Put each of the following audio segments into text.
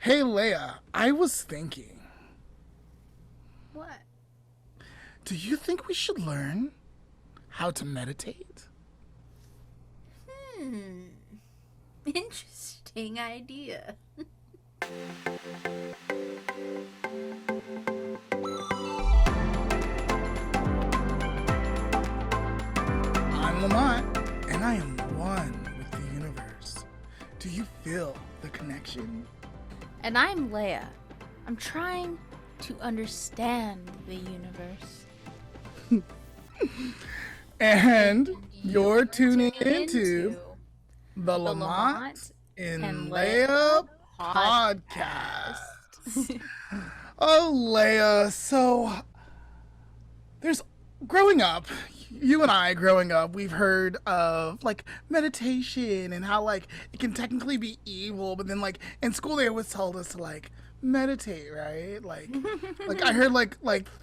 Hey, Leah, I was thinking, What? do you think we should learn how to meditate? Hmm. Interesting idea. I'm Lamont, and I am one with the universe. Do you feel the connection? And I'm Leah. I'm trying to understand the universe. And And you're you're tuning tuning into into the the Lamont Lamont and and Leah Leah podcast. podcast. Oh, Leah, so there's growing up, you and I growing up, we've heard of like meditation and how like it can technically be evil, but then like in school they always told us to like meditate, right? Like I heard like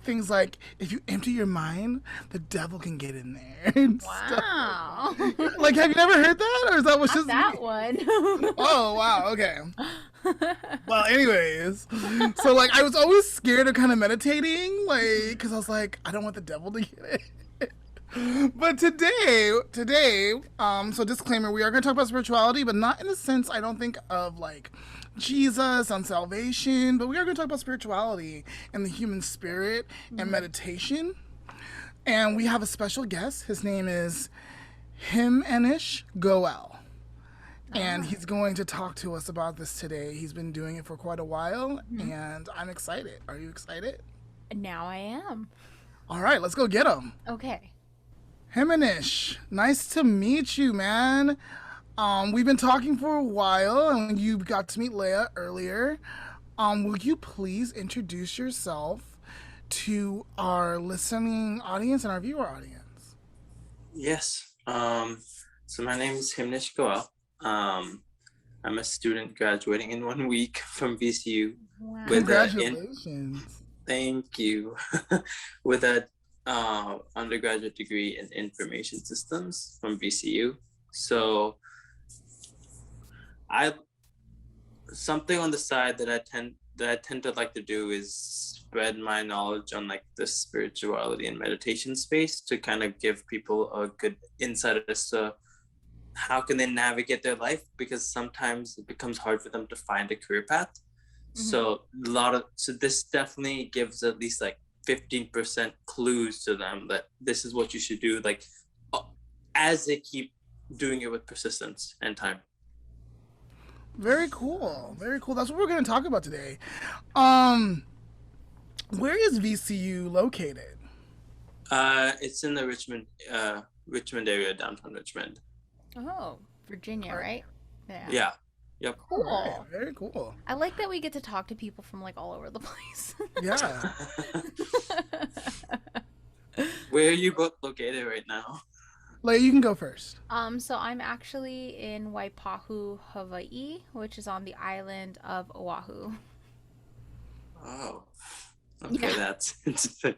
things like if you empty your mind, the devil can get in there and stuff. Wow. Like have you never heard that, or is that what's Not just me? that one. Oh wow, okay. Well, anyways, so like I was always scared of kind of meditating, like because I was like, I don't want the devil to get it. But today, so disclaimer, we are going to talk about spirituality, but not in the sense I don't think of like Jesus and salvation, but we are going to talk about spirituality and the human spirit and Mhm. meditation. And we have a special guest. His name is Himanish Goel, and Ah, he's going to talk to us about this today. He's been doing it for quite a while, mhm. and I'm excited. Are you excited? Now I am. All right, let's go get him. Okay. Himanish, nice to meet you, man. We've been talking for a while, and you got to meet Leah earlier. Will you please introduce yourself to our listening audience and our viewer audience? Yes. So my name is Himanish Goel. I'm a student graduating in 1 week from VCU with Wow. Congratulations. thank you, with a undergraduate degree in information systems from VCU. So I something on the side that I tend to like to do is spread my knowledge on like the spirituality and meditation space to kind of give people a good insight as to how can they navigate their life, because sometimes it becomes hard for them to find a career path. Mhm. So this definitely gives at least like 15% clues to them that this is what you should do, like uh, as they keep doing it with persistence and time. Very cool. Very cool. That's what we're going to talk about today. Um, where is VCU located? It's in the Richmond area, downtown Richmond. Oh, Virginia, All right. right? Yeah. Yeah. Yep. All right. Cool. Very cool. I like that we get to talk to people from like all over the place. Yeah. Where are you both located right now? Leia, you can go first. So I'm actually in Waipahu, Hawaii, which is on the island of Oahu. Oh, okay, Yeah. that's interesting.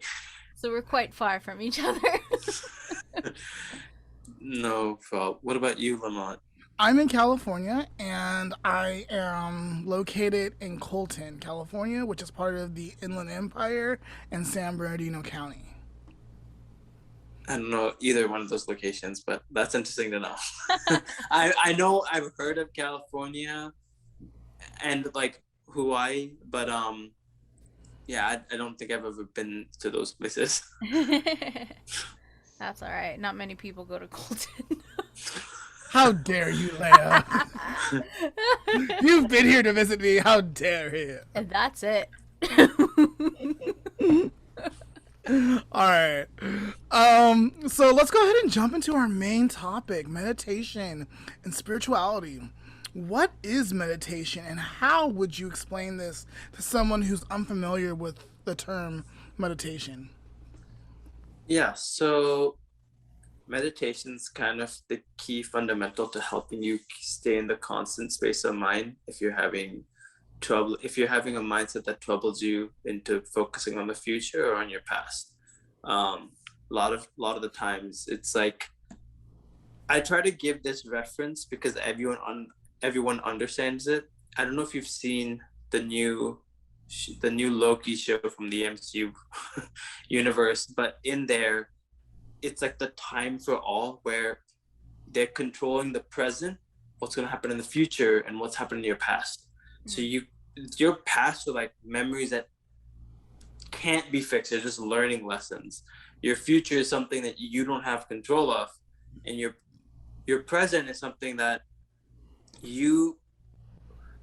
So we're quite far from each other. No problem. What about you, Lamont? I'm in California, and I am located in Colton, California, which is part of the Inland Empire and San Bernardino County. I don't know either one of those locations, but that's interesting to know. I know I've heard of California and like Hawaii, but yeah, I don't think I've ever been to those places. That's all right. Not many people go to Colton. How dare you, Leia? You've been here to visit me. How dare you? And that's it. All right. So let's go ahead and jump into our main topic, meditation and spirituality. What is meditation, and how would you explain this to someone who's unfamiliar with the term meditation? Yeah, so meditation's kind of the key fundamental to helping you stay in the constant space of mind if you're having a mindset that troubles you into focusing on the future or on your past. A lot of the times it's like I try to give this reference because everyone understands it I don't know if you've seen the new Loki show from the MCU universe, but in there, it's like the time for all, where they're controlling the present, what's going to happen in the future, and what's happened in your past. So your past are like memories that can't be fixed. They're just learning lessons. Your future is something that you don't have control of, and your present is something that you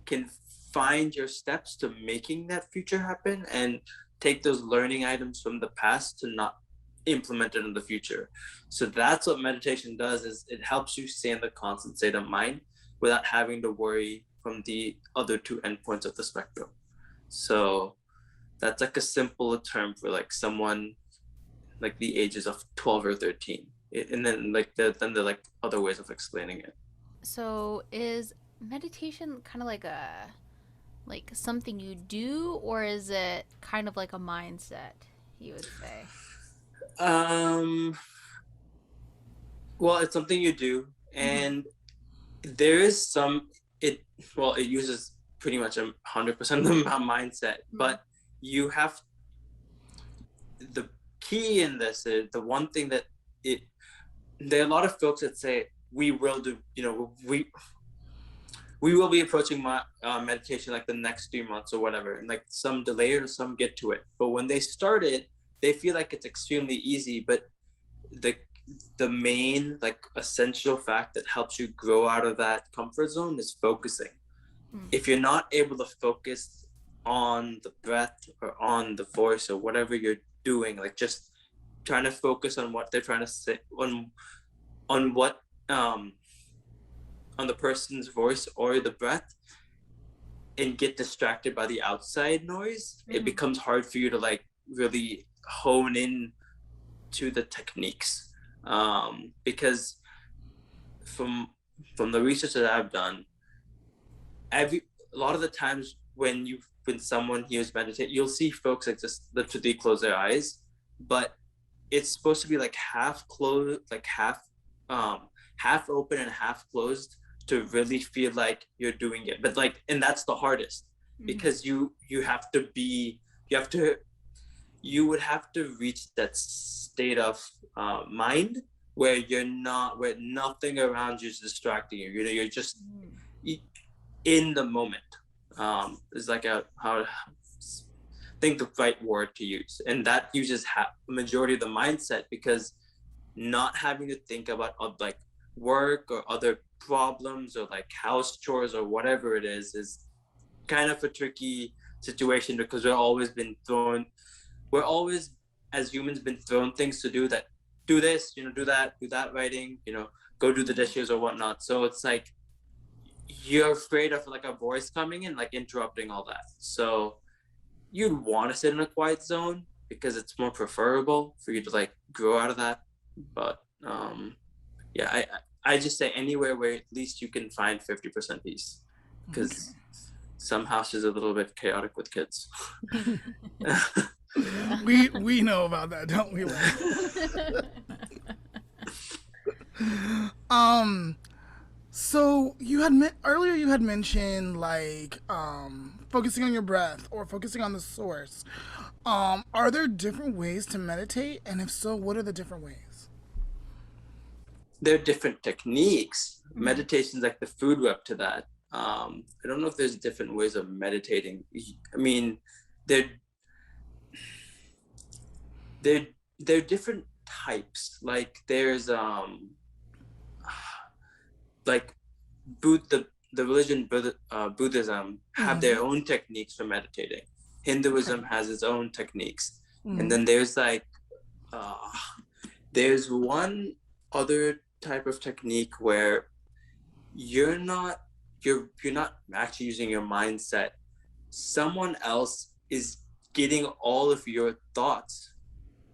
can find your steps to making that future happen, and take those learning items from the past to not implement it in the future. So that's what meditation does, is it helps you stay in the constant state of mind without having to worry from the other two endpoints of the spectrum. So that's like a simpler term for like someone like the ages of 12 or 13. And then like then there are like other ways of explaining it. So is meditation kind of like something you do, or is it kind of like a mindset, you would say? Well, it's something you do, and there is some, it uses pretty much 100% of the mindset, but you have, the key in this is the one thing that there are a lot of folks that say we will do, we will be approaching my meditation like the next 3 months or whatever, and like some delay it or some get to it. But when they start it, they feel like it's extremely easy. But the main like essential fact that helps you grow out of that comfort zone is focusing. If you're not able to focus on the breath or on the voice or whatever you're doing, like just trying to focus on what they're trying to say, on what on the person's voice or the breath, and get distracted by the outside noise, it becomes hard for you to like really hone in to the techniques. Because from the research that I've done, a lot of the times when someone hears meditate, you'll see folks like just literally close their eyes, but it's supposed to be like half closed, like half open and half closed, to really feel like you're doing it. But like, and that's the hardest, because you would have to reach that state of mind where where nothing around you is distracting you. You're just in the moment. Is like how think the right word to use, and that uses majority of the mindset, because not having to think about like work or other problems or like house chores or whatever it is kind of a tricky situation, because we're always as humans been thrown things to do, that do this, do that writing, go do the dishes or whatnot. So it's like you're afraid of like a voice coming in, like interrupting all that. So you'd want to sit in a quiet zone, because it's more preferable for you to like grow out of that. But yeah, I just say anywhere where at least you can find 50% peace, because some houses are a little bit chaotic with kids. We know about that, don't we? So you had earlier you had mentioned like focusing on your breath or focusing on the source. Are there different ways to meditate, and if so, what are the different ways? There are different techniques. Meditation's like the food web to that. I don't know if there's different ways of meditating. I mean, they're different types. Like there's like the religion Buddhism have their own techniques for meditating. Hinduism has its own techniques, and then there's like there's one other type of technique where you're not actually using your mindset. Someone else is getting all of your thoughts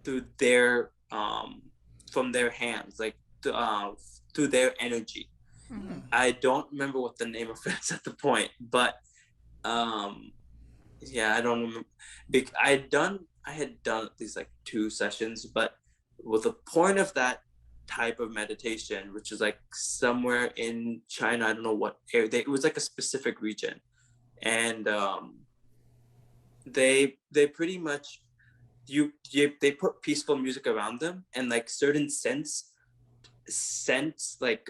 through their from their hands, like through their energy. I don't remember what the name of it is at the point, but yeah, I don't remember. I had done at least like 2 sessions, but with the point of that type of meditation, which is like somewhere in China, I don't know what area, it was like a specific region. and they pretty much they put peaceful music around them, and like certain scents like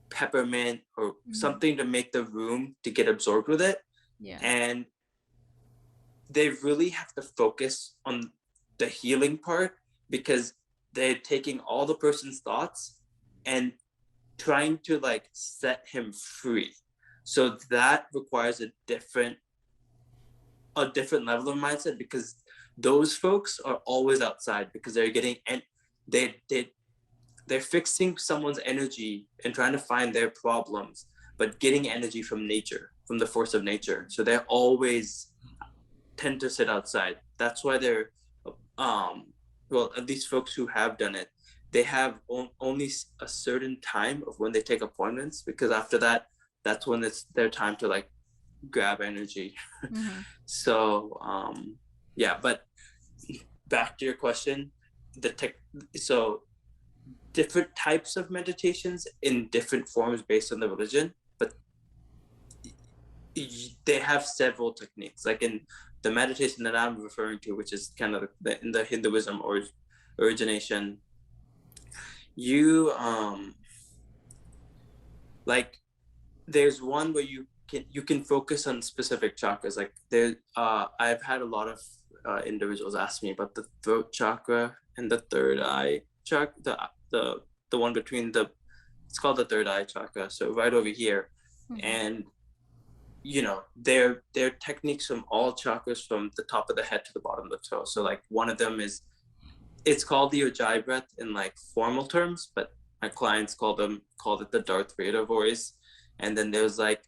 peppermint or something to make the room to get absorbed with it. Yeah. And they really have to focus on the healing part, because they're taking all the person's thoughts and trying to like set him free. So that requires a different level of mindset, because those folks are always outside, because they're getting, and they're fixing someone's energy and trying to find their problems, but getting energy from nature, from the force of nature. So they always tend to sit outside. That's why they're well, at least folks who have done it, they have only a certain time of when they take appointments, because after that, that's when it's their time to like grab energy. So yeah, but back to your question, so different types of meditations in different forms based on the religion, but they have several techniques. Like in the meditation that I'm referring to, which is kind of in the Hinduism or origination, you like there's one where you can focus on specific chakras. Like there I've had a lot of individuals ask me about the throat chakra and the third eye chakra, the one between it's called the third eye chakra, so right over here. And you know, they're techniques from all chakras, from the top of the head to the bottom of the toe. So like one of them is, it's called the Ujjayi breath in like formal terms, but my clients called it the Darth Vader voice. And then there's like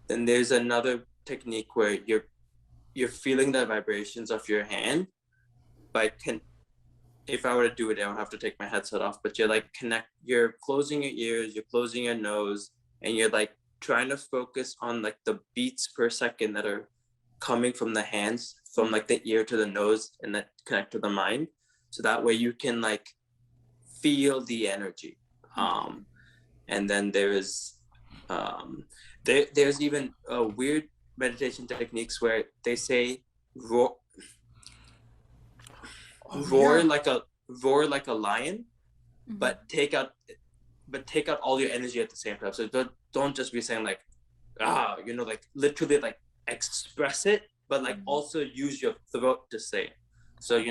then there's another technique where you're feeling the vibrations of your hand. If I were to do it, I would have to take my headset off, but you're closing your ears, you're closing your nose, and you're like trying to focus on like the beats per second that are coming from the hands, from like the ear to the nose, and that connect to the mind. So that way you can like feel the energy. And then there's even weird meditation techniques where they say roar like a lion, but take out all your energy at the same time. So don't just be saying like like literally like express it, but like also use your throat to say it. So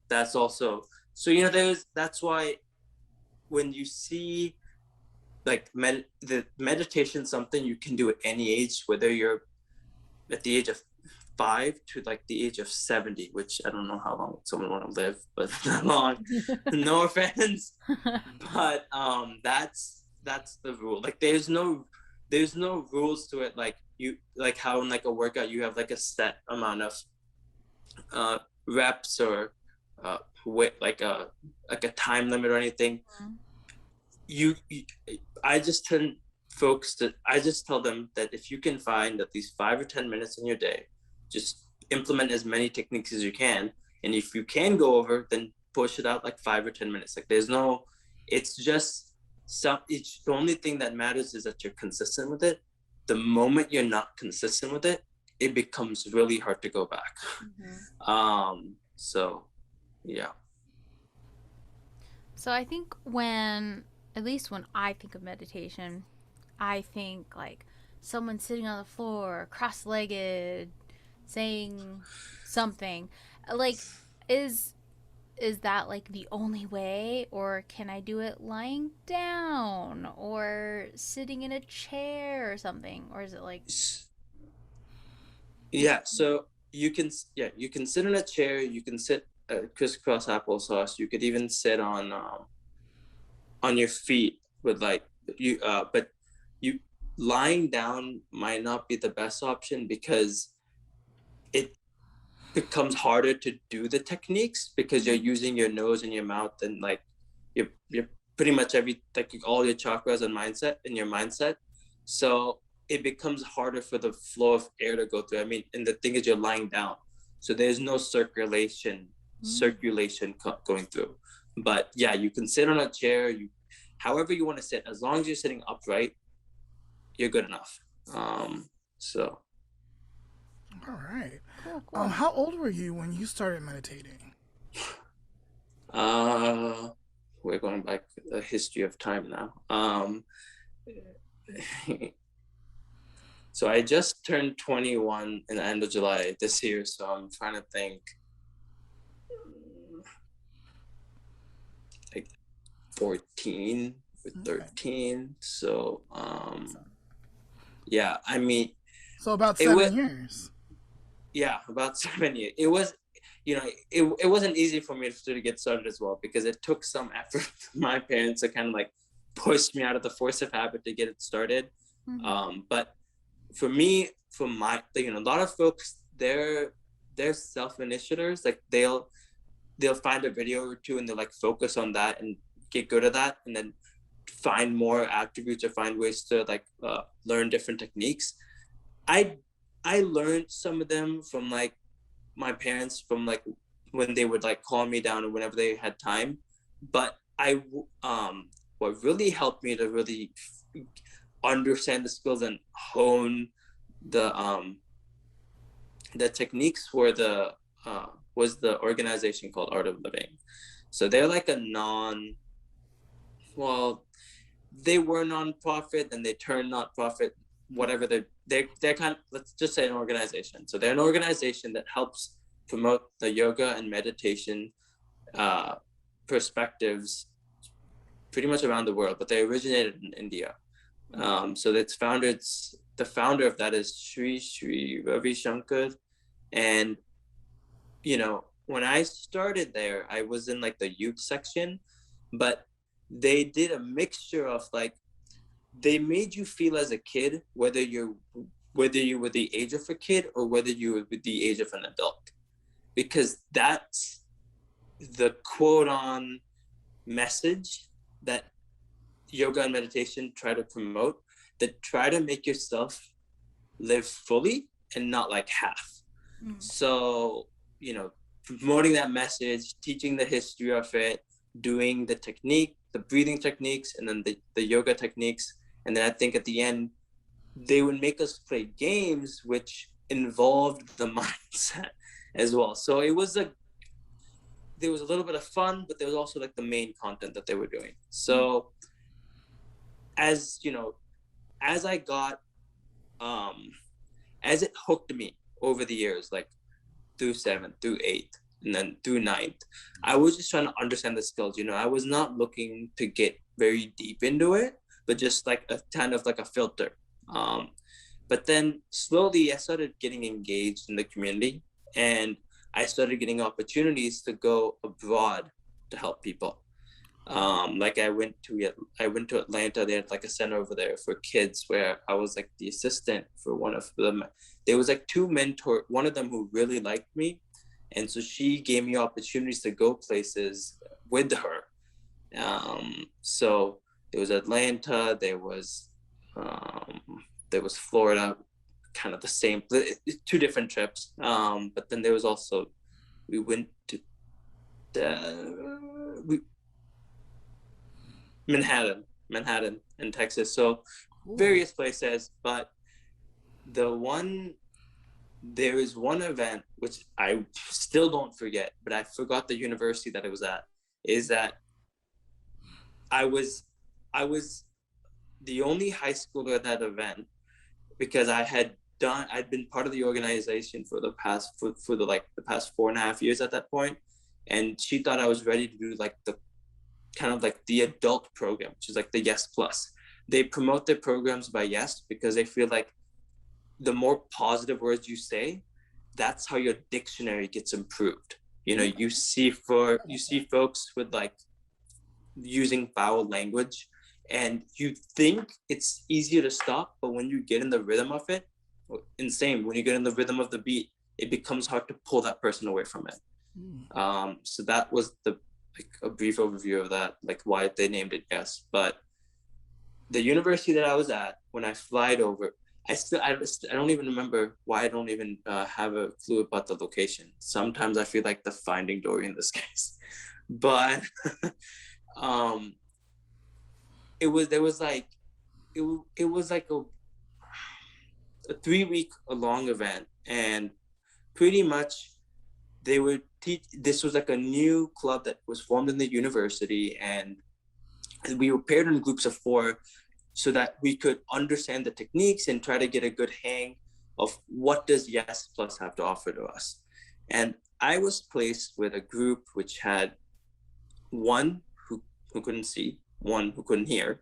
that's also, so that's why when you see like the meditation, something you can do at any age, whether you're at the age of 5 to like the age of 70, which I don't know how long someone want to live, but that long. No offense, but that's the rule. Like there's no rules to it. Like you, like how in like a workout you have like a set amount of reps or with like a time limit or anything. I just tell them that if you can find at least 5 or 10 minutes in your day, just implement as many techniques as you can. And if you can go over, then push it out like 5 or 10 minutes. Like it's just the only thing that matters is that you're consistent with it. The moment you're not consistent with it, it becomes really hard to go back. So yeah. So I think at least when I think of meditation, I think like someone sitting on the floor, cross-legged, saying something. Like, is that like the only way, or can I do it lying down or sitting in a chair or something, or is it like? Yeah, so you can sit in a chair, you can sit crisscross applesauce, you could even sit on your feet with like but you lying down might not be the best option, because it becomes harder to do the techniques, because you're using your nose and your mouth, and like you're pretty much all your chakras and mindset in your mindset. So it becomes harder for the flow of air to go through. I mean, and the thing is, you're lying down, so there's no circulation going through. But yeah, you can sit on a chair, however you want to sit, as long as you're sitting upright. you're good enough. So All right. Cool. How old were you when you started meditating? we're going back a history of time now. So I just turned 21 in the end of July this year, so I'm trying to think, like 14 or 13. So yeah, I mean, So about it 7 years. yeah, about 7 years. It was, it wasn't easy for me to get started as well, because it took some effort from my parents to kind of like push me out of the force of habit to get it started. But for me, for my, a lot of folks, they're self-initiators. Like they'll find a video or two and they'll like focus on that and get good at that, and then find more attributes or find ways to like learn different techniques. I learned some of them from like my parents, from like when they would like calm me down or whenever they had time. But what really helped me to really understand the skills and hone the techniques for the was the organization called Art of Living. So they're like a they were non-profit and they turned not-profit, whatever. They're kind of, let's just say, an organization. So they're an organization that helps promote the yoga and meditation perspectives pretty much around the world, but they originated in India. So the founder of that is Sri Ravi Shankar. And when I started there, I was in like the youth section, but they did a mixture of like, they made you feel as a kid, whether you were the age of a kid or whether you were the age of an adult, because that's the quote on message that yoga and meditation try to promote, that try to make yourself live fully and not like half. So, promoting that message, teaching the history of it, doing the technique, the breathing techniques, and then the yoga techniques. And then I think at the end, they would make us play games which involved the mindset as well. So there was a little bit of fun, but there was also like the main content that they were doing. So as I got, as it hooked me over the years, like through 7th, through 8th, and then through 9th, I was just trying to understand the skills. I was not looking to get very deep into it, but just like a kind of like a filter. But then slowly I started getting engaged in the community, and I started getting opportunities to go abroad to help people. Like I went to Atlanta. They had like a center over there for kids where I was like the assistant for one of them. There was like 2 mentors, one of them who really liked me, and so she gave me opportunities to go places with her. So there was Atlanta, there was Florida, kind of the same, 2 different trips. But then there was also, we went to Manhattan in Texas. So various places, but there is one event which I still don't forget, but I forgot the university that it was at, is that I was the only high schooler at that event, because I'd been part of the organization for the past 4.5 years at that point, and she thought I was ready to do like the kind of like the adult program, which is like the Yes Plus. They promote their programs by Yes because they feel like the more positive words you say, that's how your dictionary gets improved. You see folks with like using foul language, and you think it's easier to stop, but when you get in the rhythm of it, when you get in the rhythm of the beat, it becomes hard to pull that person away from it. So that was a brief overview of that, like why they named it Yes. But the university that I was at, when I flied over, I don't even remember why. I don't even have a clue about the location. Sometimes I feel like the Finding Dory in this case, but it was like a 3 week long event, and pretty much they would teach. This was like a new club that was formed in the university, and we were paired in groups of 4 so that we could understand the techniques and try to get a good hang of what does Yes Plus have to offer to us. And I was placed with a group which had one who couldn't see, one who couldn't hear,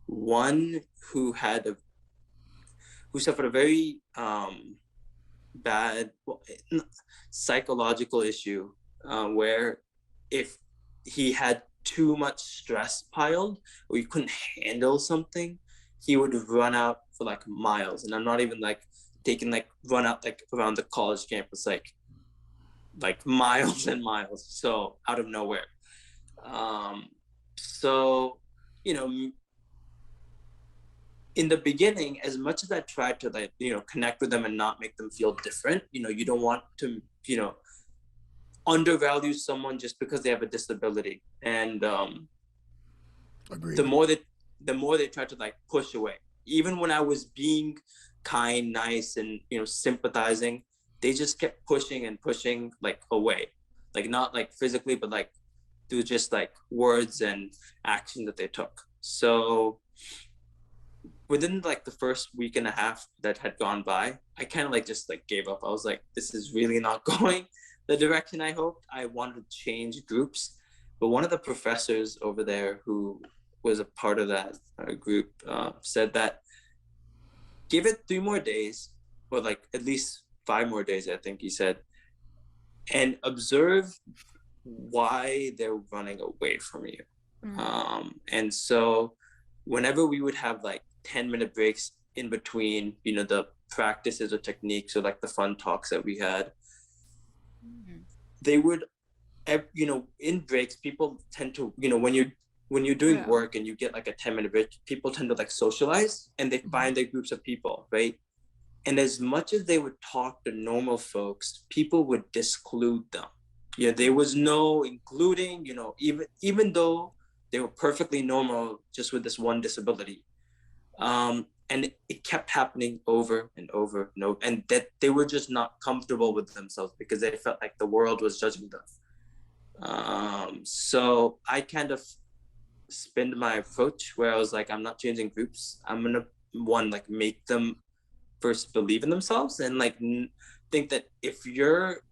one who had a who suffered a very bad psychological issue, where if he had too much stress piled or he couldn't handle something, he would run out for like miles. And I'm not even like taking like run out like around the college campus, like miles and miles, so out of nowhere. So you know, in the beginning, as much as I tried to like, connect with them and not make them feel different, you don't want to, undervalue someone just because they have a disability. And Agreed. the more they try to like push away, even when I was being kind, nice, and sympathizing, they just kept pushing and pushing like away, like not like physically, but like through just like words and action that they took. So within like the first week and a half that had gone by, I kind of like just like gave up. I was like, this is really not going the direction I hoped. I wanted to change groups, but one of the professors over there who was a part of that group said that give it 3 more days, or like at least 5 more days, I think he said, and observe why they're running away from you. And so whenever we would have like 10-minute breaks in between, the practices or techniques or like the fun talks that we had, they would, in breaks, people tend to, when you're doing work and you get like a 10-minute break, people tend to like socialize and they find their groups of people, right? And as much as they would talk to normal folks, people would disclude them. There was no including, even though they were perfectly normal just with this one disability. And it kept happening over and over and over, and that they were just not comfortable with themselves because they felt like the world was judging them. So I kind of spinned my approach where I was like, I'm not changing groups. I'm gonna like make them first believe in themselves and like think that if you're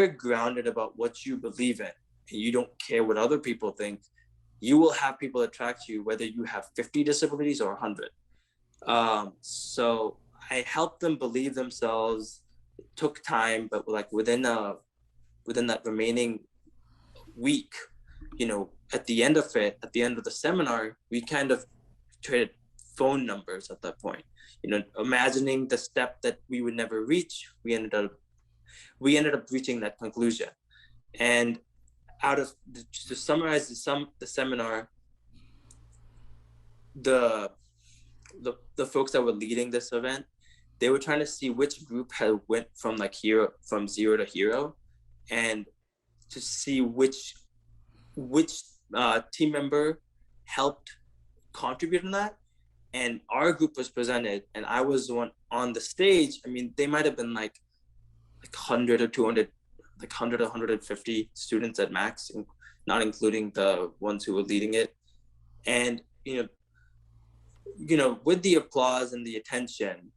grounded about what you believe in and you don't care what other people think, you will have people attract you whether you have 50 disabilities or 100. So I helped them believe themselves. It took time, but like within that remaining week, at the end of the seminar, we kind of traded phone numbers at that point. Imagining the step that we would never reach, we ended up reaching that conclusion. And to summarize the seminar, the folks that were leading this event, they were trying to see which group had went from zero to hero, and to see which team member helped contribute in that. And our group was presented, and I was the one on the stage. I mean, they might have been like 100 or 200, like 100 or 150 students at max, not including the ones who were leading it. And with the applause and the attention,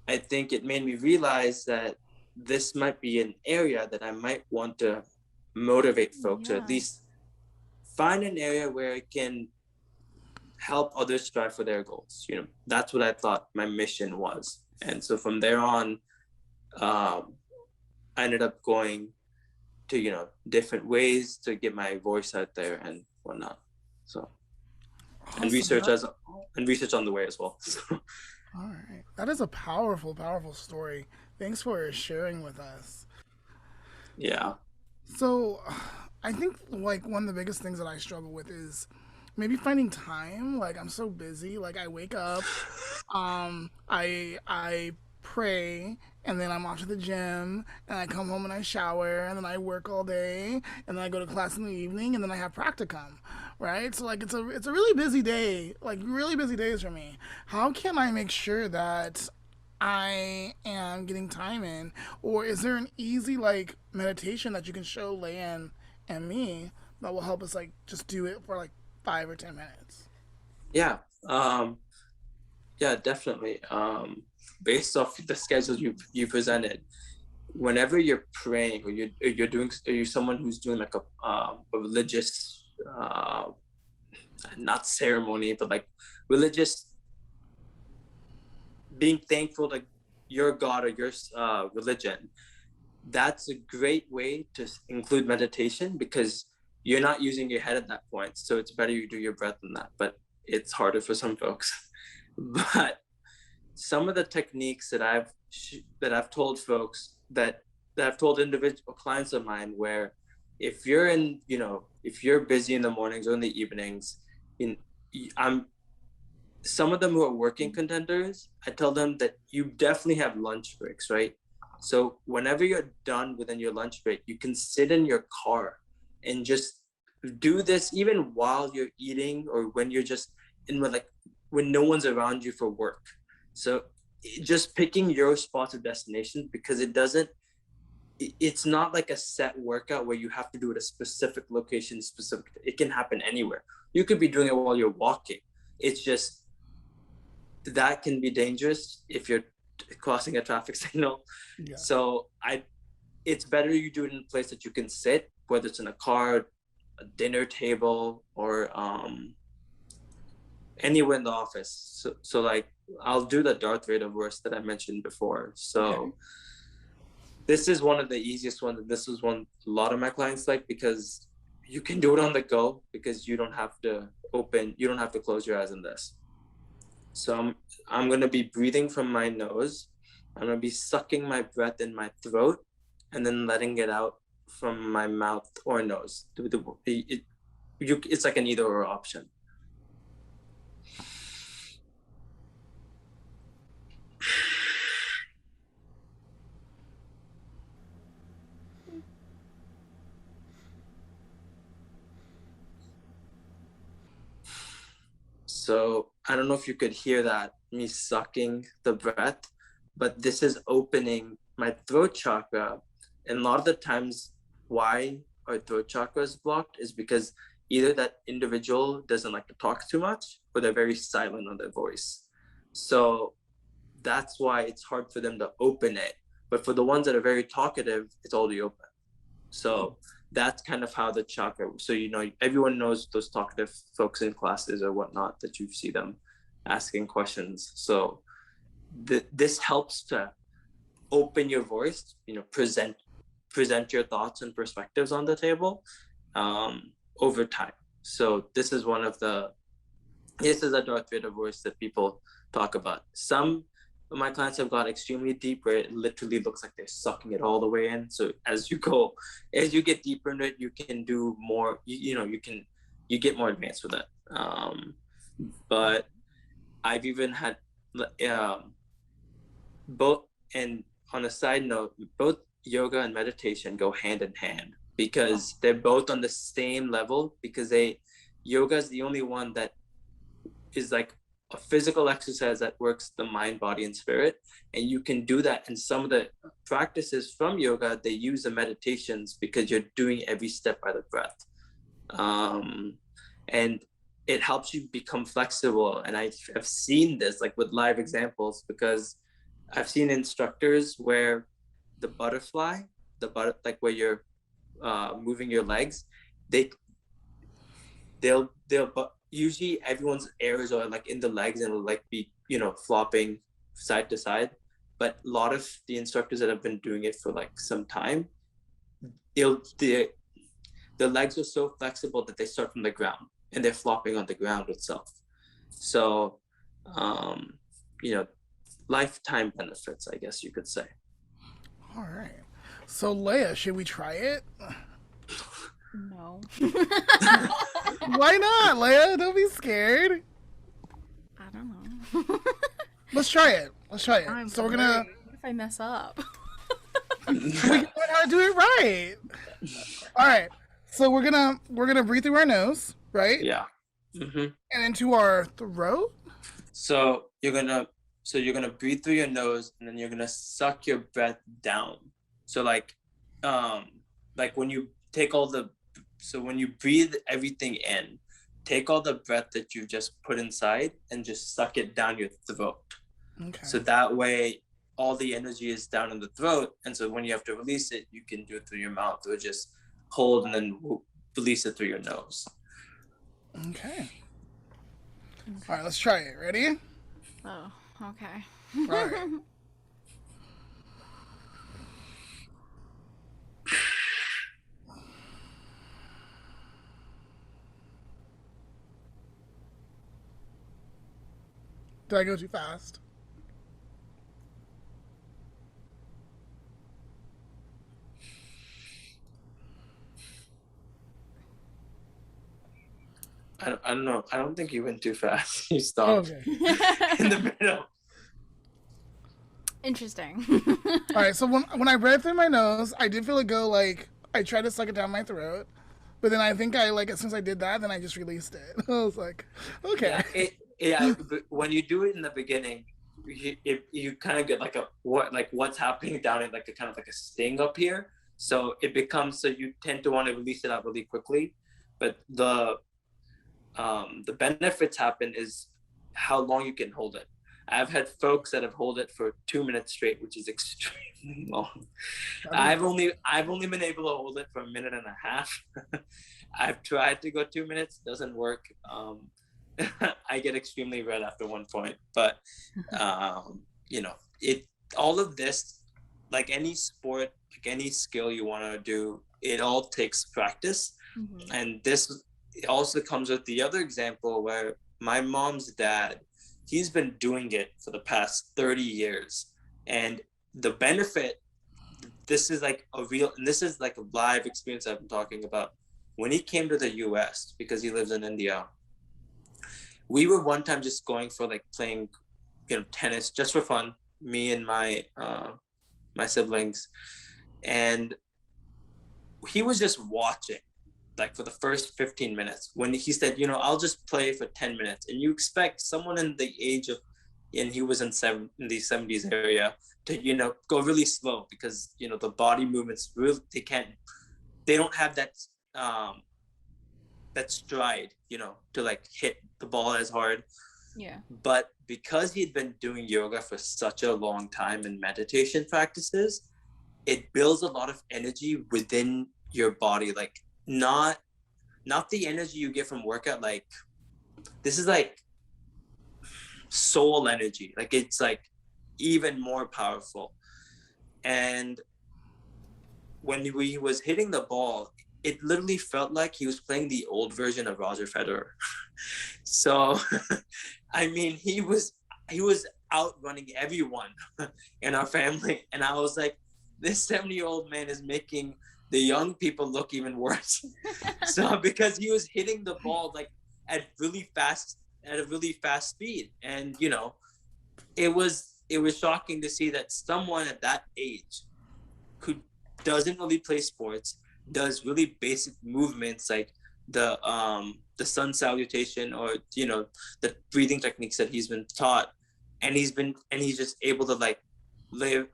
I think it made me realize that this might be an area that I might want to motivate folks to at least find an area where it can help others strive for their goals. That's what I thought my mission was. And so from there on, I ended up going to different ways to get my voice out there and whatnot. So awesome. and research on the way as well. All right, that is a powerful story. Thanks for sharing with us. Yeah. So I think like one of the biggest things that I struggle with is maybe finding time. Like I'm so busy. Like I wake up, I pray, and then I'm off to the gym, and I come home and I shower, and then I work all day, and then I go to class in the evening, and then I have practicum, right? So like it's a really busy day, like really busy days for me. How can I make sure that I am getting time in, or is there an easy like meditation that you can show Leah and me that will help us like just do it for like 5 or 10 minutes? Yeah. Yeah, definitely. Based off the schedule you presented, whenever you're praying or you're someone who's doing like a religious not ceremony, but like religious, being thankful to your God or your religion, that's a great way to include meditation because you're not using your head at that point. So it's better you do your breath than that, but it's harder for some folks. But some of the techniques that I've told folks that I've told individual clients of mine, where if you're if you're busy in the mornings or in the evenings, I'm some of them who are working contenders, I tell them that you definitely have lunch breaks, right? So whenever you're done within your lunch break, you can sit in your car and just do this even while you're eating or when you're just when no one's around you for work. So just picking your spots of destination, because it's not like a set workout where you have to do it at a specific location, it can happen anywhere. You could be doing it while you're walking. It's just that can be dangerous if you're crossing a traffic signal. Yeah. So it's better you do it in a place that you can sit, whether it's in a car, a dinner table, or anywhere in the office. So like I'll do the Darth Vader verse that I mentioned before. So okay. This is one of the easiest ones. This is one a lot of my clients like, because you can do it on the go, because you don't have to close your eyes in this. So I'm going to be breathing from my nose. I'm going to be sucking my breath in my throat and then letting it out from my mouth or nose. It's like an either or option. So I don't know if you could hear that, me sucking the breath, but this is opening my throat chakra. And a lot of the times why our throat chakra is blocked is because either that individual doesn't like to talk too much, or they're very silent on their voice. So that's why it's hard for them to open it. But for the ones that are very talkative, it's already open. So that's kind of how the chakra, so everyone knows those talkative folks in classes or whatnot, that you see them asking questions. So this helps to open your voice, present your thoughts and perspectives on the table over time. So this is a Darth Vader voice that people talk about. Some of my clients have got extremely deep, where it literally looks like they're sucking it all the way in. So as you get deeper into it, you can do more, you get more advanced with it. But I've even had both, and on a side note, both yoga and meditation go hand in hand, because they're both on the same level, because yoga is the only one that is like a physical exercise that works the mind, body, and spirit. And you can do that. And some of the practices from yoga, they use the meditations because you're doing every step by the breath. And it helps you become flexible. And I've seen this like with live examples, because I've seen instructors where the butterfly, like where you're moving your legs, they'll usually everyone's airs are like in the legs and will like be flopping side to side. But a lot of the instructors that have been doing it for like some time, the legs are so flexible that they start from the ground and they're flopping on the ground itself. So lifetime benefits, I guess you could say. All right. So Leah, should we try it? No. Why not, Leah? Don't be scared. I don't know. Let's try it. I'm So we're gonna if I mess up? We can learn how to do it right. All right. So we're gonna breathe through our nose, right, Yeah. hmm and into our throat. So you're gonna breathe through your nose, and then you're gonna suck your breath down. So um, like when you take all the, so when you breathe everything in, take all the breath that you just put inside and just suck it down your throat. Okay. So that way, all the energy is down in the throat, and so when you have to release it, you can do it through your mouth, or just hold and then release it through your nose. Okay. All right. Let's try it. Ready? Oh, okay. All right. Did I go too fast? I don't know. I don't think you went too fast. You stopped Okay. in the middle. Interesting. All right. So when I breathed through my nose, I did feel it go like I tried to suck it down my throat, but then I think I like as soon as I did that, then I just released it. I was like, okay. But when you do it in the beginning, you kind of get like what's happening down in like a kind of like a sting up here. So it becomes, so you tend to want to release it out really quickly, but the benefits happen is how long you can hold it. I've had folks that have held it for 2 minutes straight, which is extremely long. I've only been able to hold it for a minute and a half. I've tried to go 2 minutes, doesn't work. I get extremely red after one point, but it, all of this, like any sport, like any skill you want to do, it all takes practice. Mm-hmm. And this also comes with the other example where my mom's dad, he's been doing it for the past 30 years. And the benefit, this is like a real, and this is like a live experience I've been talking about. When he came to the US, because he lives in India, we were one time just going for like playing, tennis just for fun, me and my siblings. And he was just watching like for the first 15 minutes when he said, I'll just play for 10 minutes. And you expect someone in the age of, and he was in the 70s area, to, go really slow because, the body movements really, they don't have that, that stride, to like hit the ball as hard. Yeah. But because he'd been doing yoga for such a long time and meditation practices, it builds a lot of energy within your body, like not the energy you get from workout. Like this is like soul energy, like it's like even more powerful. And when he was hitting the ball, it literally felt like he was playing the old version of Roger Federer. So I mean, he was outrunning everyone in our family, and I was like, this 70-year-old man is making the young people look even worse. So because he was hitting the ball like at a really fast speed, and it was shocking to see that someone at that age who doesn't really play sports does really basic movements like the sun salutation, or the breathing techniques that he's been taught, and he's just able to like live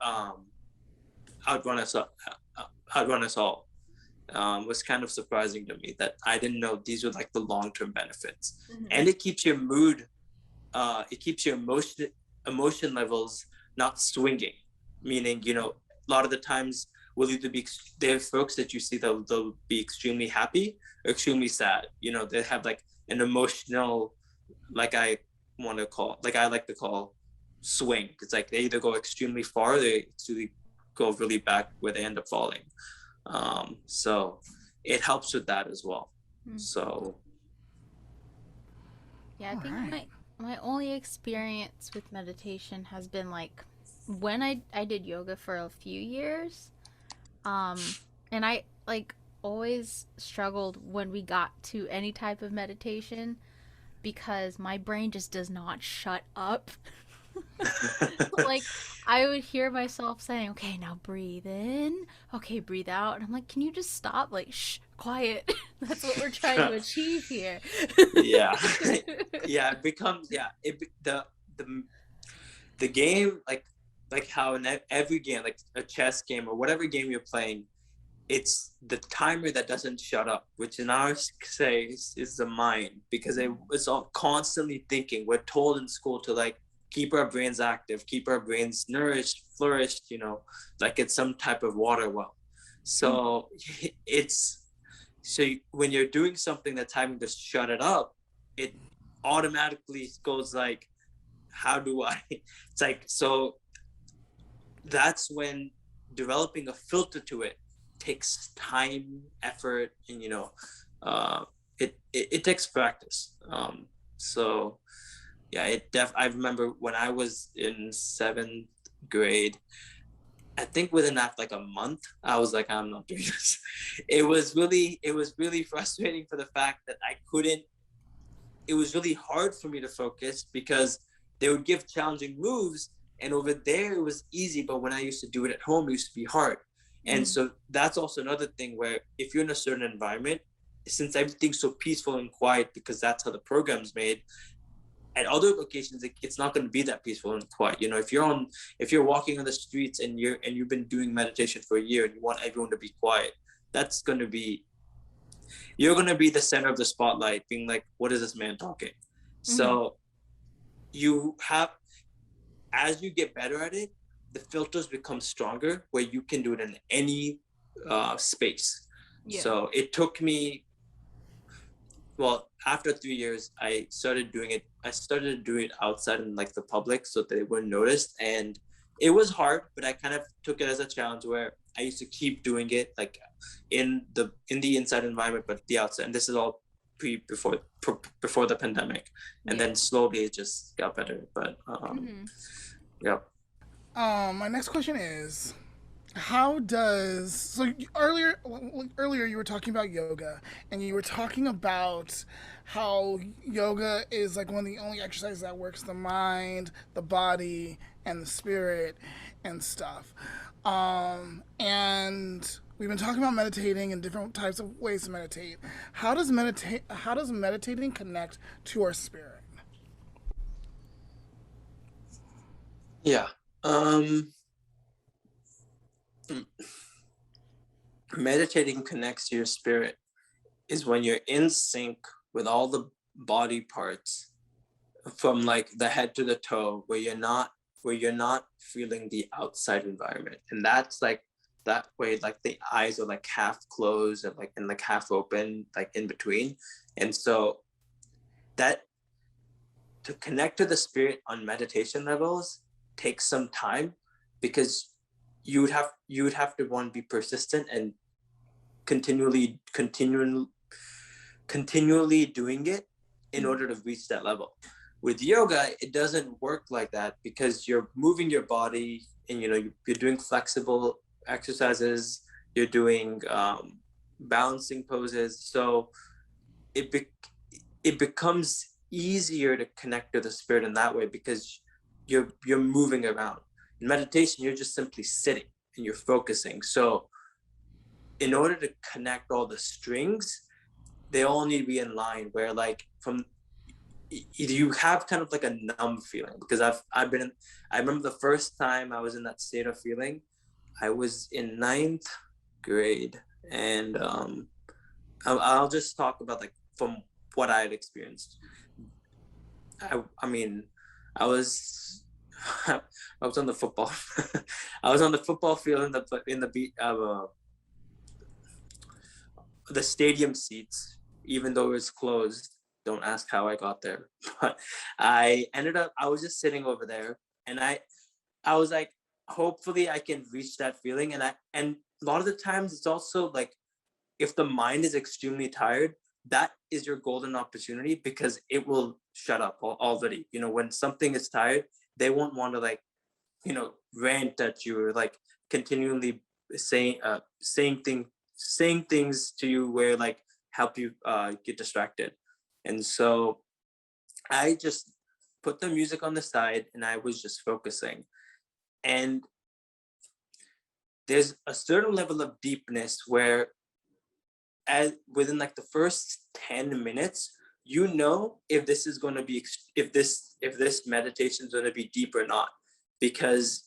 outrun us all. Was kind of surprising to me that I didn't know these were like the long-term benefits. Mm-hmm. And it keeps your mood, it keeps your emotion levels not swinging, meaning a lot of the times will either be, there's folks that you see they'll be extremely happy or extremely sad. They have like an emotional, like I like to call swing. It's like they either go extremely far, or they go really back where they end up falling. So it helps with that as well. So yeah, I think my only experience with meditation has been like when I did yoga for a few years, and I like always struggled when we got to any type of meditation because my brain just does not shut up. Like I would hear myself saying, okay, now breathe in. Okay, breathe out. And I'm like, can you just stop? Like, shh, quiet. That's what we're trying to achieve here. Yeah. Yeah, it becomes, yeah, the the game, like how in every game, like a chess game or whatever game you're playing, it's the timer that doesn't shut up, which in our case is the mind, because it's all constantly thinking. We're told in school to like keep our brains active, keep our brains nourished, flourished, like it's some type of water well. So it's when you're doing something that's having to shut it up, it automatically goes like, how do I? It's like, so that's when developing a filter to it takes time, effort, and it takes practice. So yeah, I remember when I was in 7th grade, I think within that like a month, I was like, I'm not doing this. It was really frustrating for the fact that I couldn't. It was really hard for me to focus because they would give challenging moves, and over there it was easy, but when I used to do it at home, it used to be hard. And so that's also another thing where if you're in a certain environment, since everything's so peaceful and quiet because that's how the program's made, at other locations it's not going to be that peaceful and quiet. If you're walking on the streets and you've been doing meditation for a year and you want everyone to be quiet, that's going to be you're going to be the center of the spotlight, being like, what is this man talking? So you have, as you get better at it, the filters become stronger where you can do it in any space. So it took me, well, after 3 years, I started doing it outside in like the public so that they wouldn't notice. And it was hard, but I kind of took it as a challenge where I used to keep doing it like in the inside environment, but the outside. And this is all before the pandemic. And then slowly it just got better. But yeah. My next question is, earlier you were talking about yoga, and you were talking about how yoga is like one of the only exercises that works the mind, the body, and the spirit and stuff. And we've been talking about meditating and different types of ways to meditate. How does meditating connect to our spirit? Yeah. Meditating connects to your spirit is when you're in sync with all the body parts from like the head to the toe, where you're not feeling the outside environment. And that's like that way, like the eyes are like half closed and like half open, like in between. And so that, to connect to the spirit on meditation levels, takes some time, because you would have to, one, be persistent and continually doing it in order to reach that level. With yoga, it doesn't work like that, because you're moving your body and you're doing flexible exercises, you're doing balancing poses, so it becomes easier to connect to the spirit in that way, because you're moving around. In meditation, you're just simply sitting and you're focusing. So in order to connect all the strings, they all need to be in line, where like you have kind of like a numb feeling, because I remember the first time I was in that state of feeling, I was in 9th grade, and I'll just talk about like from what I had experienced. I mean, I was I was on the football I was on the football field in the stadium seats, even though it was closed. Don't ask how I got there, but I was just sitting over there, and I was like, hopefully I can reach that feeling. And a lot of the times it's also like, if the mind is extremely tired, that is your golden opportunity, because it will shut up already. When something is tired, they won't want to like, rant at you, or like continually saying things to you where like help you get distracted. And so I just put the music on the side and I was just focusing. And there's a certain level of deepness where within like the first 10 minutes, you know if this is going to be, if this meditation is going to be deep or not, because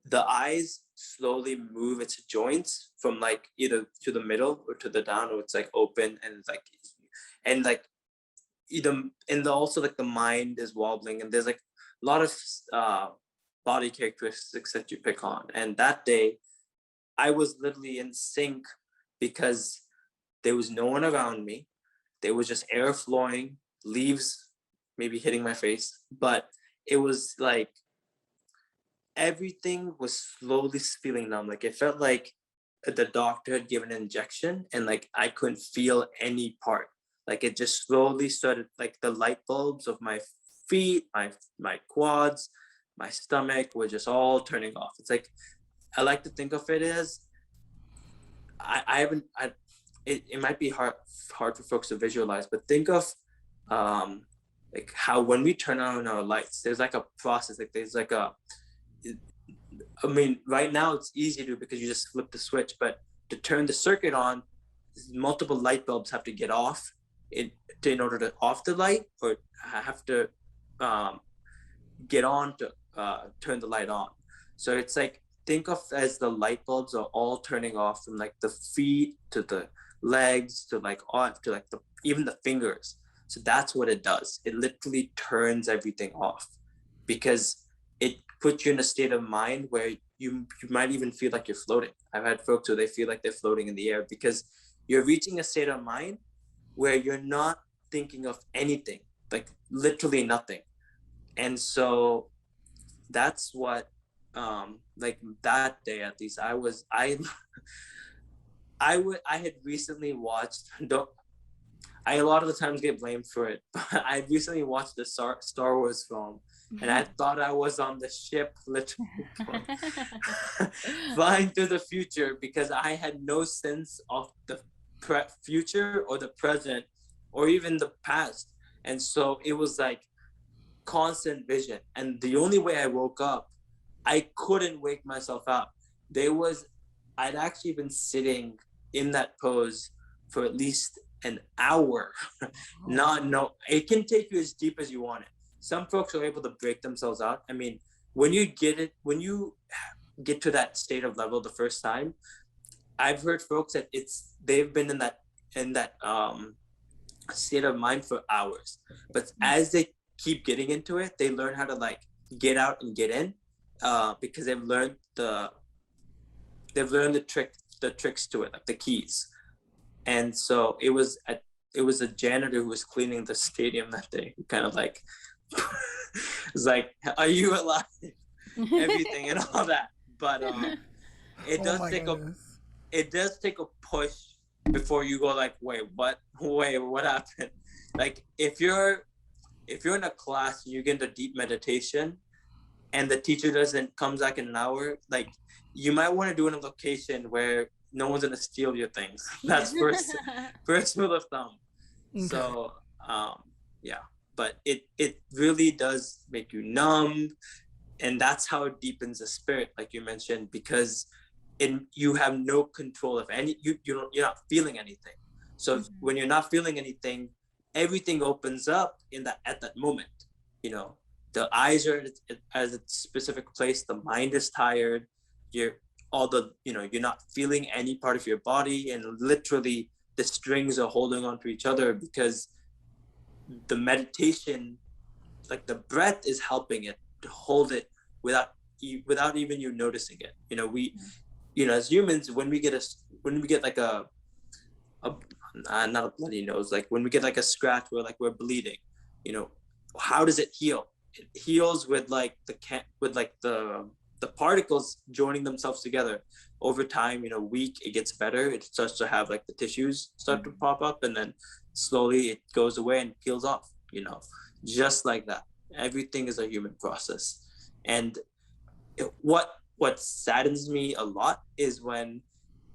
the eyes slowly move its joints from like either to the middle or to the down, or it's like open and like either, and also like the mind is wobbling, and there's like a lot of body characteristics that you pick on. And that day I was literally in sync because there was no one around me. There was just air flowing, leaves maybe hitting my face, but it was like everything was slowly feeling numb. Like it felt like the doctor had given an injection and like I couldn't feel any part. Like it just slowly started, like the light bulbs of my feet, my quads, my stomach were just all turning off. It's like, I like to think of it as, it might be hard for folks to visualize, but think of like how when we turn on our lights, there's like a process, like there's like I mean, right now it's easy to do because you just flip the switch, but to turn the circuit on, multiple light bulbs have to get off in order to off the light, or have to get on to turn the light on. So it's like, think of as the light bulbs are all turning off from like the feet to the legs to like on to like even the fingers. So that's what it does. It literally turns everything off because it puts you in a state of mind where you might even feel like you're floating. I've had folks who they feel like they're floating in the air because you're reaching a state of mind where you're not thinking of anything, like literally nothing. And so that's what like that day at least I had recently watched, I a lot of the times get blamed for it, but I recently watched the Star Wars film, and I thought I was on the ship literally flying through the future because I had no sense of the future or the present or even the past. And so it was like constant vision. And the only way I woke up, I couldn't wake myself up. I'd actually been sitting in that pose for at least an hour. It can take you as deep as you want it. Some folks are able to break themselves out. I mean, when you get to that state of level the first time, I've heard folks that they've been in that state of mind for hours. But as they keep getting into it, they learn how to like get out and get in, because they've learned the tricks to it, like the keys. And so it was a janitor who was cleaning the stadium that day, who kind of like was like, "Are you alive?" Everything and all that. But it does take a push before you go like, wait, what happened? Like if you're in a class and you get into deep meditation and the teacher comes back in an hour, like you might want to do it in a location where no one's gonna steal your things. That's first rule of thumb. Okay. So yeah, but it really does make you numb, and that's how it deepens the spirit, like you mentioned, because you have no control of any, you're not feeling anything. So when you're not feeling anything, everything opens up at that moment. You know, the eyes are at a specific place, the mind is tired, you're not feeling any part of your body, and literally the strings are holding on to each other because the meditation, like the breath is helping it to hold it without even you noticing it. You know, as humans, when we get like a not a bloody nose, like when we get like a scratch where like we're bleeding, you know, how does it heal? It heals with like the particles joining themselves together. Over time, you know, it gets better. It starts to have like the tissues start to pop up, and then slowly it goes away and peels off, you know, just like that. Everything is a human process. And what saddens me a lot is when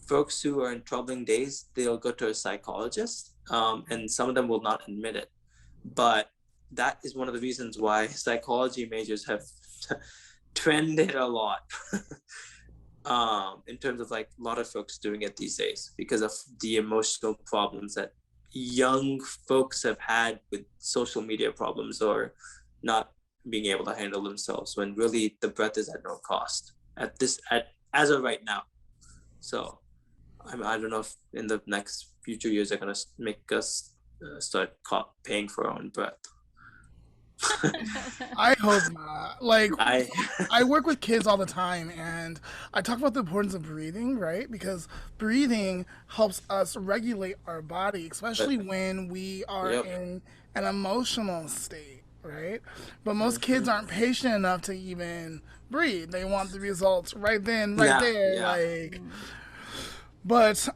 folks who are in troubling days, they'll go to a psychologist, and some of them will not admit it. But that is one of the reasons why psychology majors have trended a lot in terms of like a lot of folks doing it these days because of the emotional problems that young folks have had with social media problems or not being able to handle themselves, when really the breath is at no cost as of right now. So I don't know if in the next future years they're gonna make us start paying for our own breath. I hope not. Like, I I work with kids all the time, and I talk about the importance of breathing, right? Because breathing helps us regulate our body, especially when we are Yep. in an emotional state, right? But most kids Mhm. aren't patient enough to even breathe. They want the results right then, right Yeah, there, yeah, like. But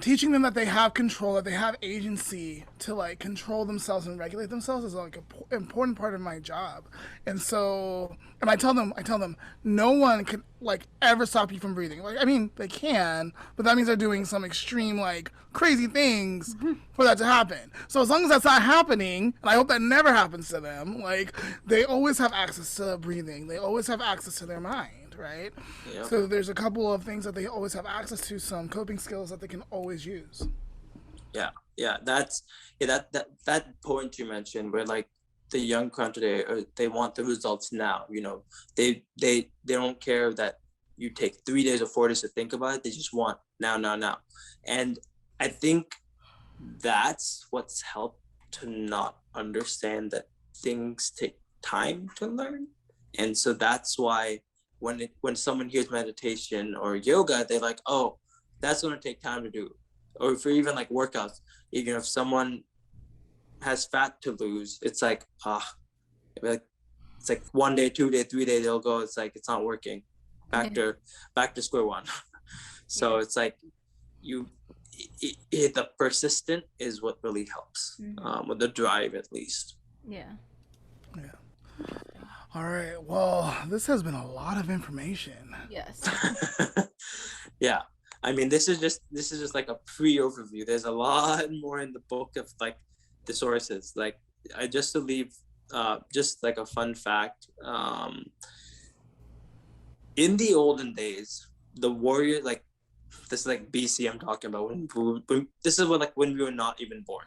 teaching them that they have control, that they have agency to like control themselves and regulate themselves is like an important part of my job. And so, and I tell them, no one can like ever stop you from breathing. Like, I mean, they can, but that means they're doing some extreme like crazy things for that to happen. So as long as that's not happening, and I hope that never happens to them, like they always have access to breathing. They always have access to their mind, right? yep. So there's a couple of things that they always have access to, some coping skills that they can always use. Yeah. That point you mentioned, where like the young crowd today, they want the results now. You know, they don't care that you take 3 days or 4 days to think about it. They just want now. And I think that's what's helped to not understand that things take time to learn. And so that's why when someone hears meditation or yoga, they're like, oh, that's going to take time to do. Or for even like workouts, even if someone has fat to lose, it's like it's like 1 day, 2 day, 3 day, they'll go, it's like it's not working, back to square one. So it's like the persistent is what really helps, with the drive at least. Yeah. All right. Well, this has been a lot of information. Yes. Yeah, I mean, this is just like a pre-overview. There's a lot more in the book of like the sources. Like, I just to leave just like a fun fact, in the olden days, the warrior, like, this is like BC I'm talking about, when this is when we were not even born,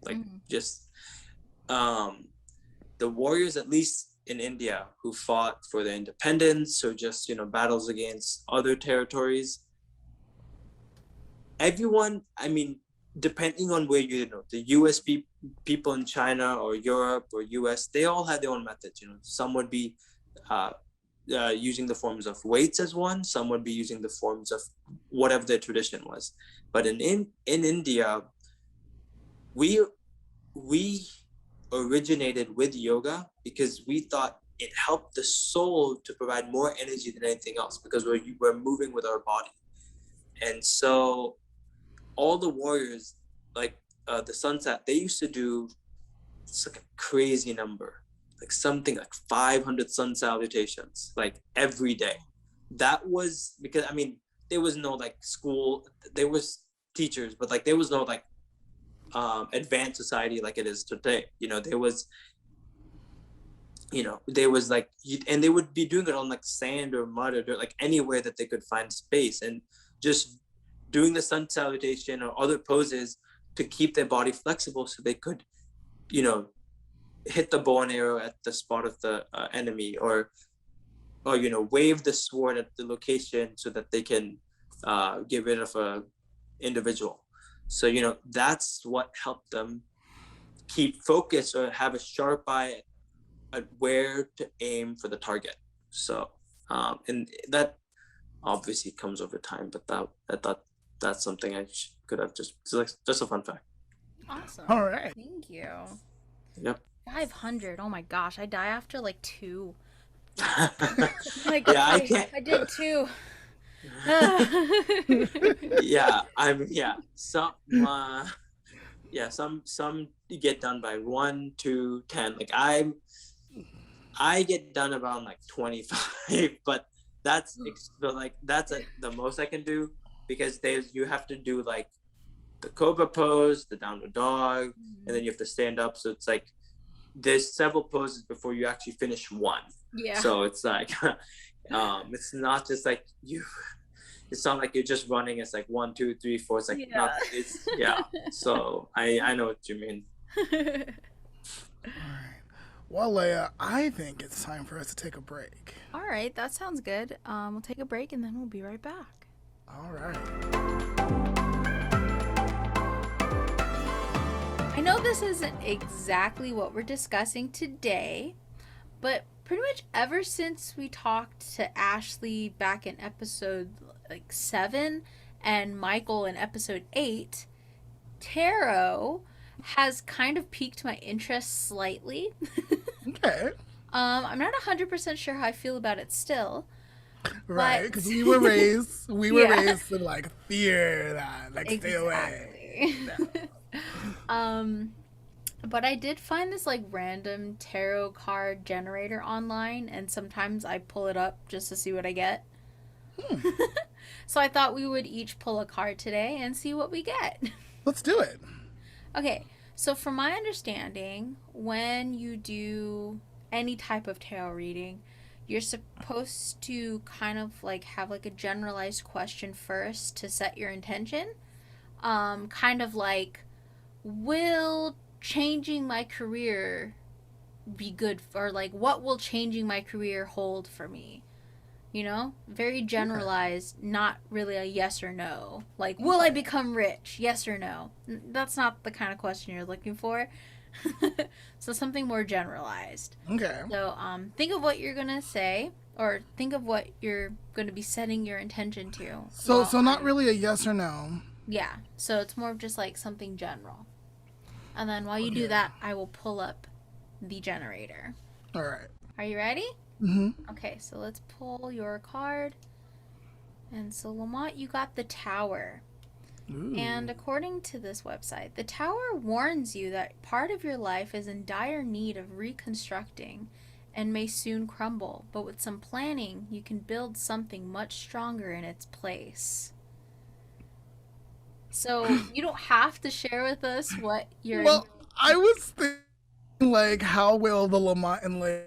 like just the warriors, at least in India, who fought for their independence or just, battles against other territories, everyone, I mean, depending on where the US people in China or Europe or US, they all had their own methods. Some would be using the forms of weights as one, some would be using the forms of whatever their tradition was. But in India, we originated with yoga because we thought it helped the soul to provide more energy than anything else, because we're moving with our body. And so all the warriors, like the sunset, they used to do, it's like a crazy number, like something like 500 sun salutations, like every day. That was because, I mean, there was no like school, there was teachers, but like there was no like advanced society like it is today. There was like, and they would be doing it on like sand or mud or dirt, like anywhere that they could find space, and just doing the sun salutation or other poses to keep their body flexible so they could hit the bow and arrow at the spot of the enemy, or wave the sword at the location so that they can get rid of a individual. So that's what helped them keep focus or have a sharp eye at where to aim for the target. So and that obviously comes over time, but I thought that's something I could have just a fun fact. Awesome. All right. Thank you. Yep. 500. Oh my gosh, I die after like 2. Like, Yeah, I can't. I did 2. Some you get done by 1 to 10. Like I get done around like 25, but that's the most I can do, because you have to do like the cobra pose, the downward dog, and then you have to stand up. So it's like there's several poses before you actually finish one. Yeah. So it's like it's not just like you. It's not like you're just running. It's like 1, 2, 3, 4. It's like not. It's So I know what you mean. All right. Well, Leah, I think it's time for us to take a break. All right, that sounds good. We'll take a break and then we'll be right back. All right. I know this isn't exactly what we're discussing today, but pretty much ever since we talked to Ashley back in episode 7 and Michael in episode 8, tarot has kind of piqued my interest slightly. Okay. I'm not 100% sure how I feel about it still. Right, because we were raised to like fear that, like stay away. No. But I did find this like random tarot card generator online, and sometimes I pull it up just to see what I get. So I thought we would each pull a card today and see what we get. Let's do it. Okay, so from my understanding, when you do any type of tarot reading, you're supposed to kind of like have like a generalized question first to set your intention. Kind of like, will changing my career be good, or like what will changing my career hold for me? You know, very generalized, not really a yes or no. Like, will I become rich? Yes or no? That's not the kind of question you're looking for. So something more generalized. Okay. So think of what you're gonna say, or think of what you're gonna be setting your intention to. So not really a yes or no. Yeah. So it's more of just like something general. And then while you do that, I will pull up the generator. All right. Are you ready? Mm-hmm. Okay, so let's pull your card. And so, Lamont, you got the Tower. Ooh. And according to this website, the Tower warns you that part of your life is in dire need of reconstructing and may soon crumble. But with some planning, you can build something much stronger in its place. So, you don't have to share with us what you're... Well, I was thinking, like, how will the Lamont and Leah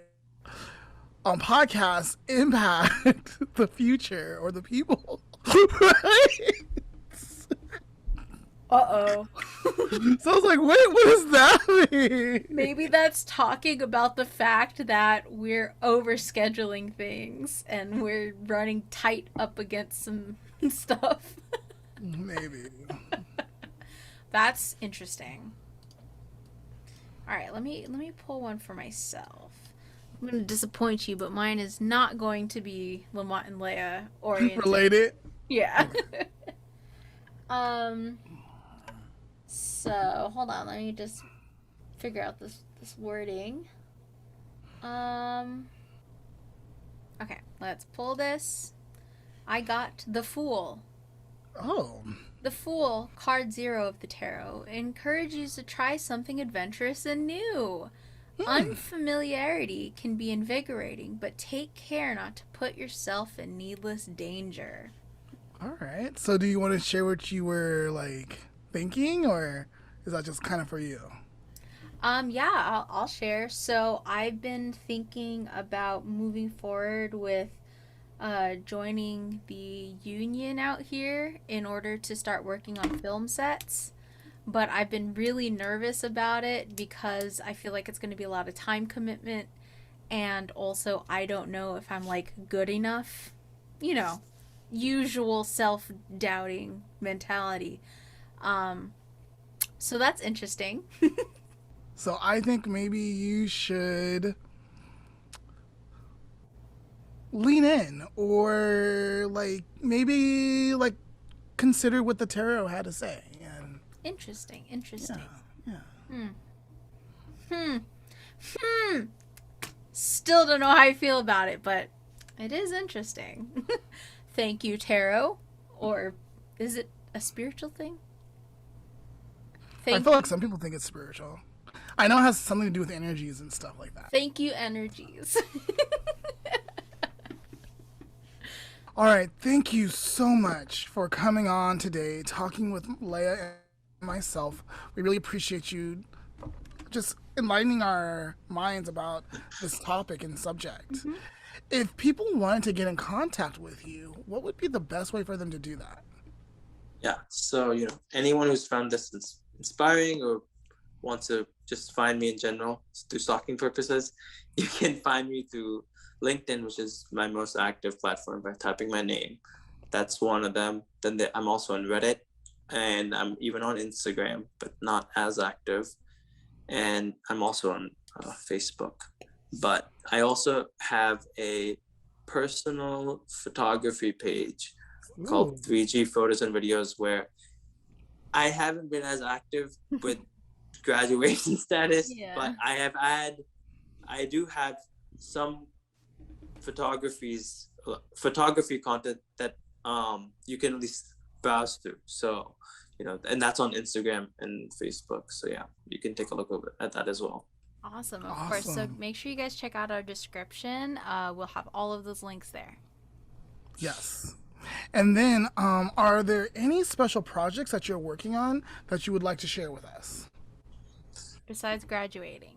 podcast impact the future or the people? Right? Uh-oh. So I was like, wait, what does that mean? Maybe that's talking about the fact that we're overscheduling things and we're running tight up against some stuff. Maybe. That's interesting. All right, let me pull one for myself. I'm going to disappoint you, but mine is not going to be Lamont and Leah oriented. Related? Yeah. So, hold on, let me just figure out this wording. Okay, let's pull this. I got the Fool. Oh. The Fool, card 0 of the tarot, encourages you to try something adventurous and new. Unfamiliarity can be invigorating, but take care not to put yourself in needless danger. All right. So do you want to share what you were, like, thinking, or is that just kind of for you? Yeah, I'll share. So I've been thinking about moving forward with joining the union out here in order to start working on film sets. But I've been really nervous about it because I feel like it's going to be a lot of time commitment. And also, I don't know if I'm, like, good enough. You know, usual self-doubting mentality. So that's interesting. So I think maybe you should lean in, or like maybe like consider what the tarot had to say. And Interesting. yeah. Still don't know how I feel about it, but it is interesting. Thank you, tarot. Or is it a spiritual thing? I feel like some people think it's spiritual. I know it has something to do with energies and stuff like that. Thank you, energies. All right, thank you so much for coming on today, talking with Leah and myself. We really appreciate you just enlightening our minds about this topic and subject. Mm-hmm. If people wanted to get in contact with you, what would be the best way for them to do that? Yeah. So, anyone who's found this inspiring or wants to just find me in general through stalking purposes, you can find me through LinkedIn, which is my most active platform, by typing my name. That's one of them. Then I'm also on Reddit, and I'm even on Instagram, but not as active. And I'm also on Facebook. But I also have a personal photography page called 3G Photos and Videos, where I haven't been as active with graduation status, but I do have some photography content that you can at least browse through. So, and that's on Instagram and Facebook. So yeah, you can take a look at that as well. Awesome, of course. So make sure you guys check out our description. We'll have all of those links there. Yes. And then, are there any special projects that you're working on that you would like to share with us? Besides graduating.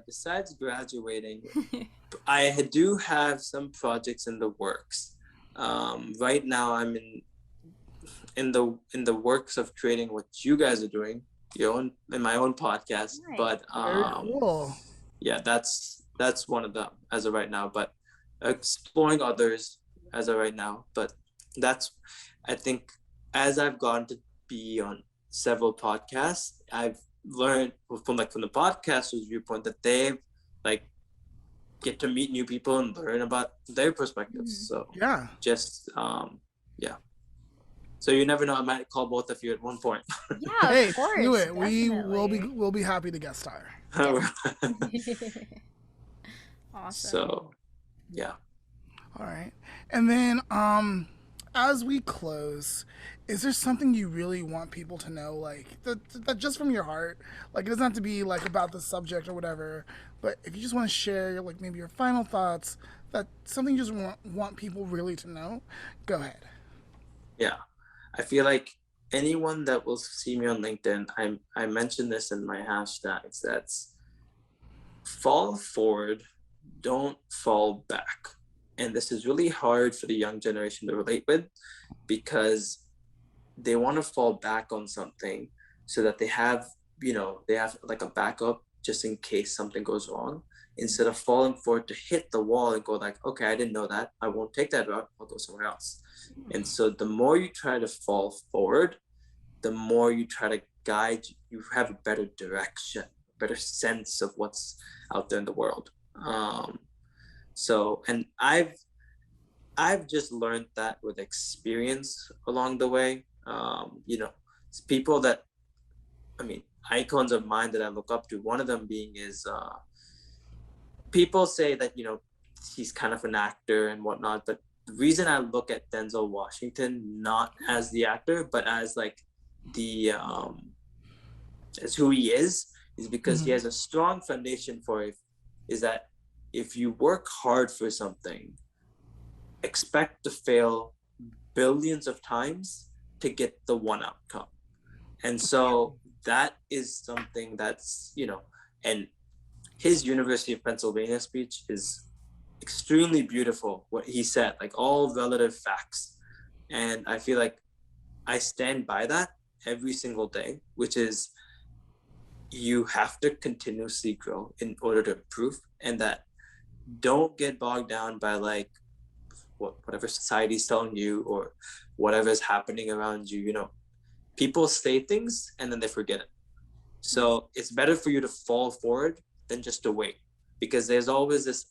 Besides graduating, I do have some projects in the works. Right now I'm in the works of creating what you guys are doing, in my own podcast. Nice. But Very cool. Yeah, that's one of them as of right now, but exploring others as of right now. But I think, as I've gotten to be on several podcasts, I've learned from the podcasters' viewpoint that they get to meet new people and learn about their perspectives. So just so you never know, I might call both of you at one point. Yeah, hey, of course, do it. definitely. We'll be happy to guest star. Awesome. So yeah. All right. And then as we close, is there something you really want people to know, that just from your heart? It doesn't have to be about the subject or whatever, but if you just want to share maybe your final thoughts, that something you just want people really to know, go ahead. Yeah. I feel like anyone that will see me on LinkedIn, I mentioned this in my hashtags, that's fall forward, don't fall back. And this is really hard for the young generation to relate with, because they want to fall back on something so that they have a backup just in case something goes wrong, instead of falling forward to hit the wall and go okay, I didn't know that, I won't take that route, I'll go somewhere else. And so the more you try to fall forward, the more you try to guide, you have a better direction, a better sense of what's out there in the world. And I've just learned that with experience along the way. People that, icons of mine that I look up to, one of them being is, people say that, he's kind of an actor and whatnot, but the reason I look at Denzel Washington not as the actor, but as as who he is because he has a strong foundation for it, is that if you work hard for something, expect to fail billions of times to get the one outcome. And so that is something that's, and his University of Pennsylvania speech is extremely beautiful, what he said, all relative facts. And I feel like I stand by that every single day, which is, you have to continuously grow in order to improve, and that don't get bogged down by whatever society's telling you or whatever is happening around you. People say things and then they forget it. So it's better for you to fall forward than just to wait, because there's always this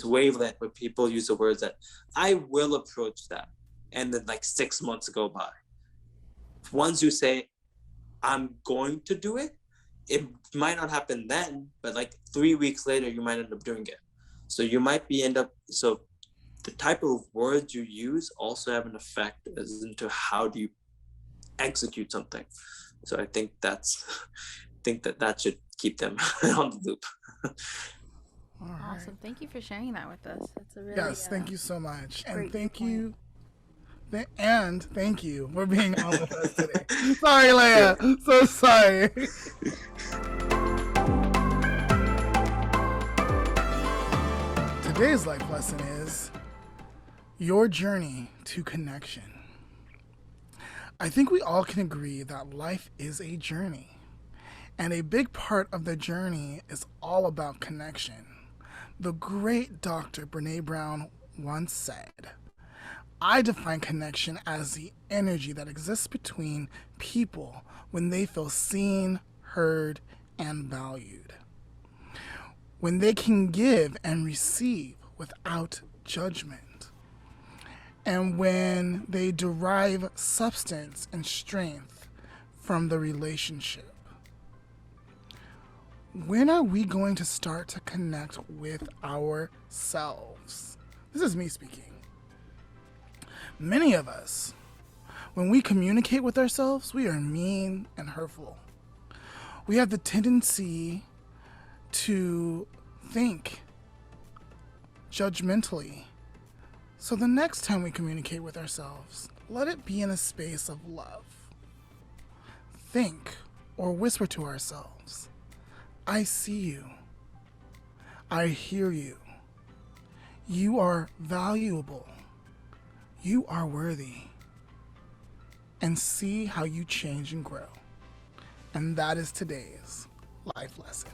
wavelength where people use the words that I will approach that, and then 6 months go by. Once you say I'm going to do it, it might not happen then, but 3 weeks later you might end up doing it. So you might so the type of words you use also have an effect as into how do you execute something. So I think that should keep them on the loop. Awesome. Thank you for sharing that with us. That's a really yes, thank you so much. And thank you And thank you for being on with us today. Sorry, Leah. So sorry. Today's life lesson is your journey to connection. I think we all can agree that life is a journey. And a big part of the journey is all about connection. The great Dr. Brene Brown once said, I define connection as the energy that exists between people when they feel seen, heard, and valued. When they can give and receive without judgment. And when they derive substance and strength from the relationship. When are we going to start to connect with ourselves? This is me speaking. Many of us, when we communicate with ourselves, we are mean and hurtful. We have the tendency to think judgmentally. So the next time we communicate with ourselves, let it be in a space of love. Think or whisper to ourselves, I see you. I hear you. You are valuable. You are worthy. And see how you change and grow. And that is today's life lesson.